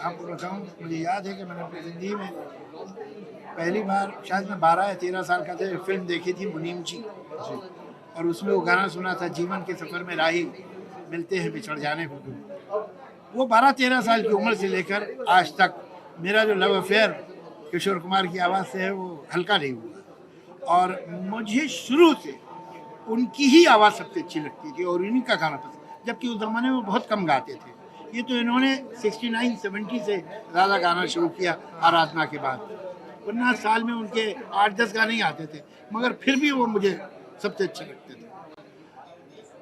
आपको बताऊं, मुझे याद है कि मैंने अपनी ज़िंदगी में पहली बार शायद मैं 12 या 13 साल का था, एक फिल्म देखी थी मुनीम जी, और उसमें वो गाना सुना था, जीवन के सफ़र में राही मिलते हैं बिछड़ जाने पर दूर। वो 12-13 साल की उम्र से लेकर आज तक मेरा जो लव अफेयर किशोर कुमार की आवाज़ से है वो हल्का नहीं हुआ। और मुझे शुरू से उनकी ही आवाज़ सबसे अच्छी लगती थी और उन्हीं का गाना पसंद, जबकि उस ज़माने में बहुत कम गाते थे। ये तो इन्होंने 69-70 से ज़्यादा गाना शुरू किया आराधना के बाद, वरना साल में उनके 8-10 गाने ही आते थे, मगर फिर भी वो मुझे सबसे अच्छे लगते थे।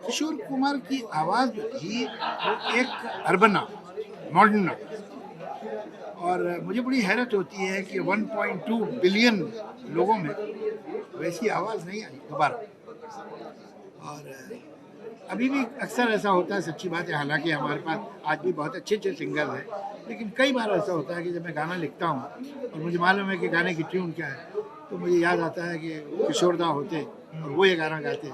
किशोर कुमार की आवाज़ जो थी वो एक अर्बन आवाज़, मॉडर्न आवाज़, और मुझे बड़ी हैरत होती है कि 1.2 बिलियन लोगों में वैसी आवाज़ नहीं आई दोबारा। और अभी भी अक्सर ऐसा होता है, सच्ची बात है, हालांकि हमारे पास आज भी बहुत अच्छे अच्छे सिंगर हैं, लेकिन कई बार ऐसा होता है कि जब मैं गाना लिखता हूँ और मुझे मालूम है कि गाने की ट्यून क्या है, तो मुझे याद आता है कि किशोरदा होते और वो ये गाना गाते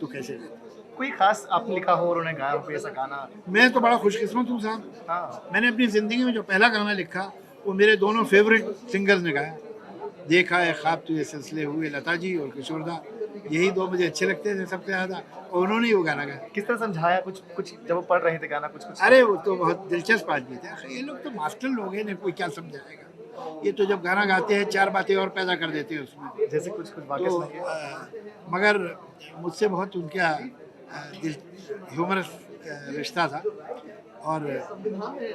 तो कैसे गाते। कोई खास आपने लिखा हो और उन्हें गाया हो कोई ऐसा गाना? मैं तो बड़ा खुशकिस्मत हूँ साहब, हाँ। मैंने अपनी ज़िंदगी में जो पहला गाना लिखा वो मेरे दोनों फेवरेट सिंगर्स ने गाया। देखा है ख्वाब तुझे सिलसिले हुए, लता जी और किशोरदा, यही दो मुझे अच्छे लगते थे सबसे ज़्यादा, और उन्होंने ही वो गाना गाया। किस तरह समझाया कुछ कुछ जब वो पढ़ रहे थे गाना कुछ कुछ? अरे वो तो बहुत दिलचस्प आदमी थे, ये लोग तो मास्टर लोग हैं, इन्हें कोई क्या समझाएगा। ये तो जब गाना गाते हैं 4 बातें और पैदा कर देते हैं उसमें। जैसे कुछ कुछ वाक्य तो सुनाइए। मगर मुझसे बहुत उनका दिल ह्यूमरस रिश्ता था, और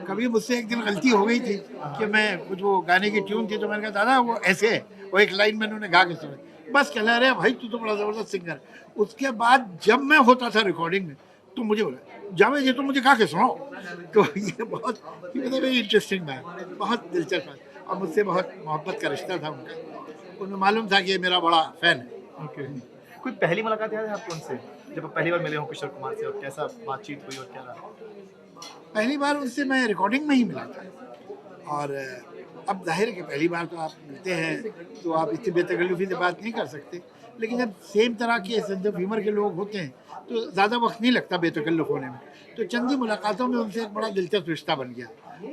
कभी मुझसे एक दिन गलती हो गई थी कि मैं कुछ वो गाने की ट्यून थी तो मैंने कहा दादा वो ऐसे है, वो एक लाइन मैंने उन्हें गा के सुनाई, बस कह रहे भाई तू तो बड़ा ज़बरदस्त सिंगर है। उसके बाद जब मैं होता था रिकॉर्डिंग में तो मुझे बोला जावेद ये तो मुझे गा के सुनाओ। तो ये बहुत वेरी इंटरेस्टिंग मैन, बहुत दिलचस्प है, और मुझसे बहुत मोहब्बत का रिश्ता था उनका, उन्हें मालूम था कि ये मेरा बड़ा फ़ैन है। ओके। कोई पहली मुलाकात याद है आपको उनसे? जब आप पहली बार मिले हो किशोर कुमार से और कैसा बातचीत हुई और क्या रहा? पहली बार उनसे मैं रिकॉर्डिंग में ही मिला था, और अब जाहिर है कि पहली बार तो आप मिलते हैं तो आप इतनी बेतकल्लुफ़ी से बात नहीं कर सकते, लेकिन जब सेम तरह के सेंस ऑफ ह्यूमर के लोग होते हैं तो ज़्यादा वक्त नहीं लगता बेतकल्लुफ़ होने में। तो चंद ही मुलाकातों में उनसे एक बड़ा दिलचस्प रिश्ता बन गया,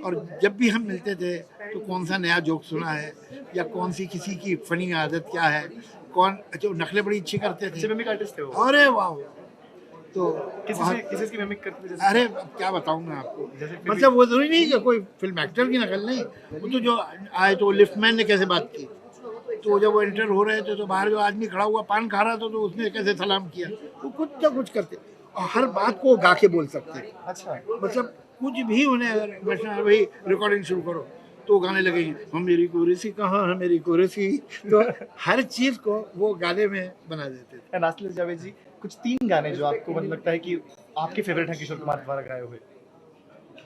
और जब भी हम मिलते थे तो कौन सा नया जोक सुना है, या कौन सी किसी की फ़नी आदत क्या है, कौन अच्छा वो नकलें बड़ी अच्छी करते अच्छे थे। मिमिक आर्टिस्ट थे वो? अरे वाह! तो किस की मिमिक करते थे जैसे? अरे अब क्या बताऊँ मैं आपको, जैसे फिर भी मतलब वो ज़रूरी नहीं कि कोई फिल्म एक्टर की नकल नहीं, वो तो जो आए तो लिफ्टमैन ने कैसे बात की, तो जब वो एंटर हो रहे थे तो बाहर जो आदमी खड़ा हुआ पान खा रहा था तो उसने कैसे सलाम किया, वो कुछ ना कुछ करते, और हर बात को गा के बोल सकते, अच्छा। मतलब कुछ भी उन्हें अगर वैसा भाई रिकॉर्डिंग शुरू करो तो गाने लगेंगे हम मेरी कुर्सी कहाँ है मेरी कुर्सी, तो हर चीज़ को वो गाने में बना देते थे। नास्तिक जावेद जी, कुछ 3 गाने जो आपको मतलब लगता है कि आपके फेवरेट हैं किशोर कुमार द्वारा गाए हुए,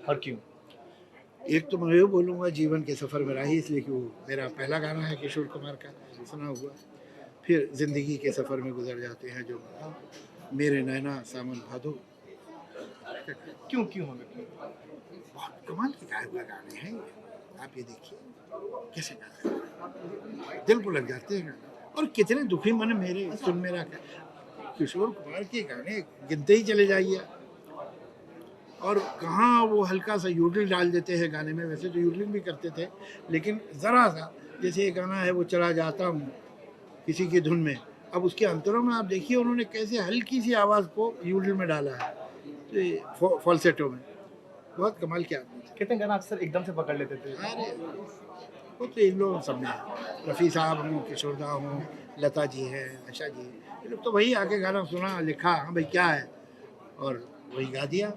और क्यों? एक तो मैं ये बोलूँगा जीवन के सफ़र में राही, इसलिए कि वो मेरा पहला गाना है किशोर कुमार का सुना हुआ। फिर ज़िंदगी के सफ़र में गुजर जाते हैं जो मेरे नैना सावन भादो, क्यों क्यों हमें क्यों? बहुत कमाल के गाए हुए गाने हैं ये। आप ये देखिए कैसे गाते हैं, दिल को लग जाते हैं गाने, और कितने दुखी मन मेरे सुन मेरा क्या। किशोर कुमार के गाने गिनते ही चले जाइए, और कहाँ वो हल्का सा यूटिल डाल देते हैं गाने में, वैसे तो यूटिलिंग भी करते थे, लेकिन ज़रा सा, जैसे ये गाना है वो चला जाता हूँ किसी की धुन में, अब उसके अंतरों में आप देखिए उन्होंने कैसे हल्की सी आवाज़ को यूटिल में डाला है, तो फॉल्सेटो में, बहुत कमाल के आदमी थे। कहते हैं गाना अक्सर एकदम से पकड़ लेते थे। अरे वो तो इन लोगों सब में है, रफ़ी साहब हों, किशोरदा हों, लता जी हैं, आशा जी, ये लोग तो वही आके गाना सुना लिखा हाँ भाई क्या है, और वही गा दिया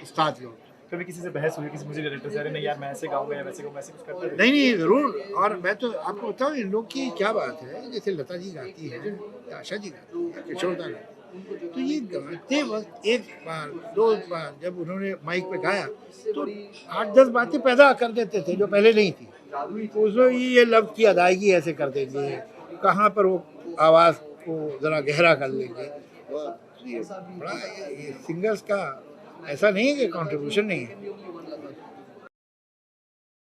उस्ताद लोग। कभी किसी से बहस हुई किसी म्यूजिक डायरेक्टर से, अरे नहीं यार मैं ऐसे गाऊंगा या वैसे गाऊंगा, ऐसे कुछ करते थे? नहीं नहीं ज़रूर, और मैं तो आपको बताऊँ इन लोग की क्या बात है, जैसे लता जी गाती है या आशा जी गाती है, किशोरदा गाती है, तो ये गाते वक्त एक बार दो बार जब उन्होंने माइक पे गाया तो 8-10 बातें पैदा कर देते थे जो पहले नहीं थी, तो उसमें ये लफ्ज़ की अदायगी ऐसे कर देंगे, कहाँ पर वो आवाज़ को ज़रा गहरा कर लेंगे, तो ये बड़ा ये सिंगर्स का ऐसा नहीं है कि कंट्रीब्यूशन नहीं है।